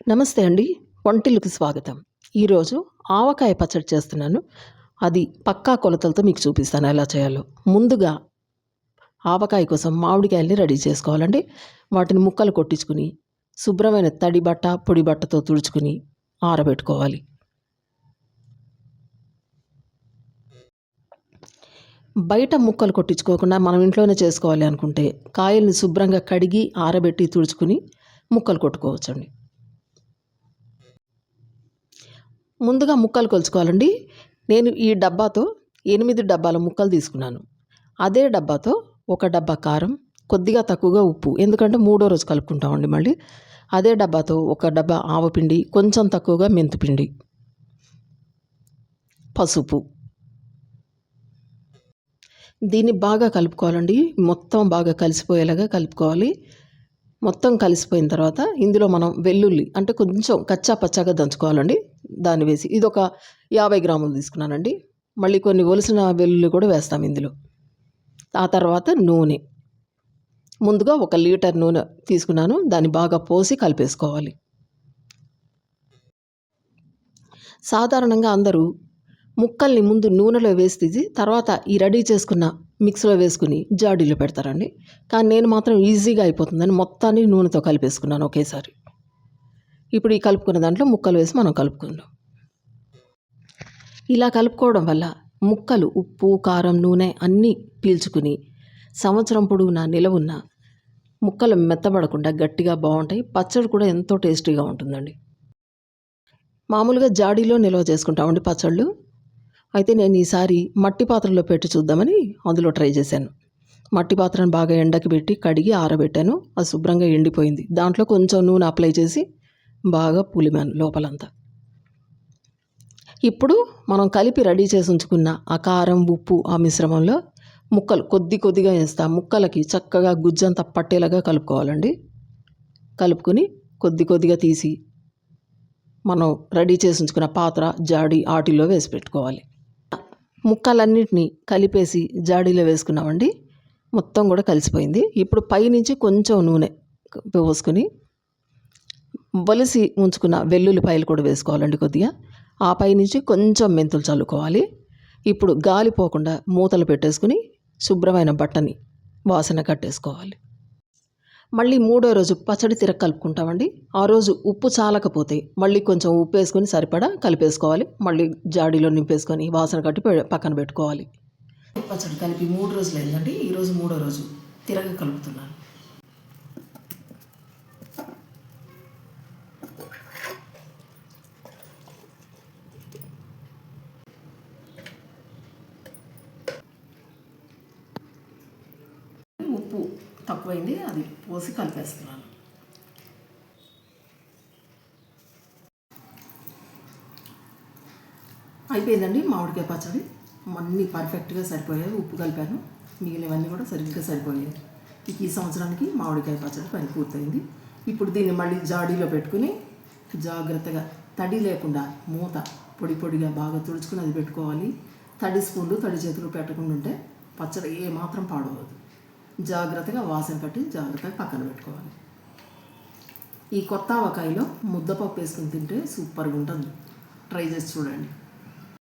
నమస్తే అండి. వంటిల్లుకి స్వాగతం. ఈరోజు ఆవకాయ పచ్చడి చేస్తున్నాను. అది పక్కా కొలతలతో మీకు చూపిస్తాను ఎలా చేయాలో. ముందుగా ఆవకాయ కోసం మామిడికాయల్ని రెడీ చేసుకోవాలండి. వాటిని ముక్కలు కొట్టించుకుని, శుభ్రమైన తడి బట్ట, పొడి బట్టతో తుడుచుకుని ఆరబెట్టుకోవాలి. బయట ముక్కలు కొట్టించుకోకుండా మనం ఇంట్లోనే చేసుకోవాలి అనుకుంటే, కాయల్ని శుభ్రంగా కడిగి, ఆరబెట్టి, తుడుచుకుని ముక్కలు కొట్టుకోవచ్చండి. ముందుగా ముక్కలు కొలుచుకోవాలండి. నేను ఈ డబ్బాతో 8 డబ్బాల ముక్కలు తీసుకున్నాను. అదే డబ్బాతో ఒక డబ్బా కారం, కొద్దిగా తక్కువగా ఉప్పు, ఎందుకంటే మూడో రోజు కలుపుకుంటామండి మళ్ళీ. అదే డబ్బాతో ఒక డబ్బా ఆవపిండి, కొంచెం తక్కువగా మెంతిపిండి, పసుపు. దీన్ని బాగా కలుపుకోవాలండి. మొత్తం బాగా కలిసిపోయేలాగా కలుపుకోవాలి. మొత్తం కలిసిపోయిన తర్వాత ఇందులో మనం వెల్లుల్లి అంటే కొంచెం కచ్చా పచ్చాగా దంచుకోవాలండి. దాన్ని వేసి ఇదొక 50 గ్రాములు తీసుకున్నానండి. మళ్ళీ కొన్ని ఒలిసిన వెల్లుల్లి కూడా వేస్తాం ఇందులో. ఆ తర్వాత నూనె. ముందుగా 1 లీటర్ నూనె తీసుకున్నాను. దాన్ని బాగా పోసి కలిపేసుకోవాలి. సాధారణంగా అందరూ ముక్కల్ని ముందు నూనెలో వేసి తీసి తర్వాత ఈ రెడీ చేసుకున్న మిక్స్లో వేసుకుని జాడీలో పెడతారండి. కానీ నేను మాత్రం ఈజీగా అయిపోతుందని మొత్తాన్ని నూనెతో కలిపేసుకున్నాను ఒకేసారి. ఇప్పుడు ఈ కలుపుకున్న దాంట్లో ముక్కలు వేసి మనం కలుపుకుందాం. ఇలా కలుపుకోవడం వల్ల ముక్కలు ఉప్పు, కారం, నూనె అన్నీ పీల్చుకుని సంవత్సరం పొడవునా నిలవున్న ముక్కలు మెత్తబడకుండా గట్టిగా బాగుంటాయి. పచ్చడి కూడా ఎంతో టేస్టీగా ఉంటుందండి. మామూలుగా జాడీలో నిల్వ చేసుకుంటామండి పచ్చళ్ళు. అయితే నేను ఈసారి మట్టి పాత్రలో పెట్టి చూద్దామని అందులో ట్రై చేశాను. మట్టి పాత్రను బాగా ఎండకి పెట్టి కడిగి ఆరబెట్టాను. అది శుభ్రంగా ఎండిపోయింది. దాంట్లో కొంచెం నూనె అప్లై చేసి బాగా పులిమాను లోపలంతా. ఇప్పుడు మనం కలిపి రెడీ చేసి ఉంచుకున్న ఆ కారం, ఉప్పు ఆ మిశ్రమంలో ముక్కలు కొద్దిగా వేస్తాం. ముక్కలకి చక్కగా గుజ్జంతా పట్టేలాగా కలుపుకోవాలండి. కలుపుకొని కొద్దిగా తీసి మనం రెడీ చేసి ఉంచుకున్న పాత్ర, జాడీ ఆటిల్లో వేసి పెట్టుకోవాలి. ముక్కలన్నింటినీ కలిపేసి జాడీలో వేసుకున్నామండి. మొత్తం కూడా కలిసిపోయింది. ఇప్పుడు పైనుంచి కొంచెం నూనె పోసుకొని ఒలిసి ఉంచుకున్న వెల్లుల్లిపాయలు కూడా వేసుకోవాలండి కొద్దిగా. ఆ పైనుంచి కొంచెం మెంతులు చల్లుకోవాలి. ఇప్పుడు గాలి పోకుండా మూతలు పెట్టేసుకుని శుభ్రమైన బట్టని వాసన కట్టేసుకోవాలి. మళ్ళీ మూడో రోజు పచ్చడి కలుపుకుంటామండి. ఆ రోజు ఉప్పు చాలకపోతే మళ్ళీ కొంచెం ఉప్పు వేసుకొని సరిపడా కలిపేసుకోవాలి. మళ్ళీ జాడీలో నింపేసుకొని వాసన కట్టి పక్కన పెట్టుకోవాలి. పచ్చడి కలిపి 3 రోజులు అయిందండి. ఈరోజు మూడో రోజు కలుపుతున్నాను. ఉప్పు తక్కువైంది, అది పోసి కలిపేస్తున్నాను. అయిపోయిందండి మామిడికాయ పచ్చడి. అన్నీ పర్ఫెక్ట్గా సరిపోయాయి. ఉప్పు కలిపాను, మిగిలినవన్నీ కూడా సరిగ్గా సరిపోయాయి. ఈ సంవత్సరానికి మామిడికాయ పచ్చడి పని పూర్తయింది. ఇప్పుడు దీన్ని మళ్ళీ జాడీలో పెట్టుకుని జాగ్రత్తగా తడి లేకుండా మూత పొడిగా బాగా తుడుచుకుని అది పెట్టుకోవాలి. తడి స్పూన్లు, తడి చేతులు పెట్టకుండా ఉంటే పచ్చడి ఏమాత్రం పాడవద్దు. జాగ్రత్తగా వాసన కట్టి జాగ్రత్తగా పక్కన పెట్టుకోవాలి. ఈ కొత్త ఆవకాయలో ముద్దపప్పు వేసుకుని తింటే సూపర్గా ఉంటుంది. ట్రై చేసి చూడండి.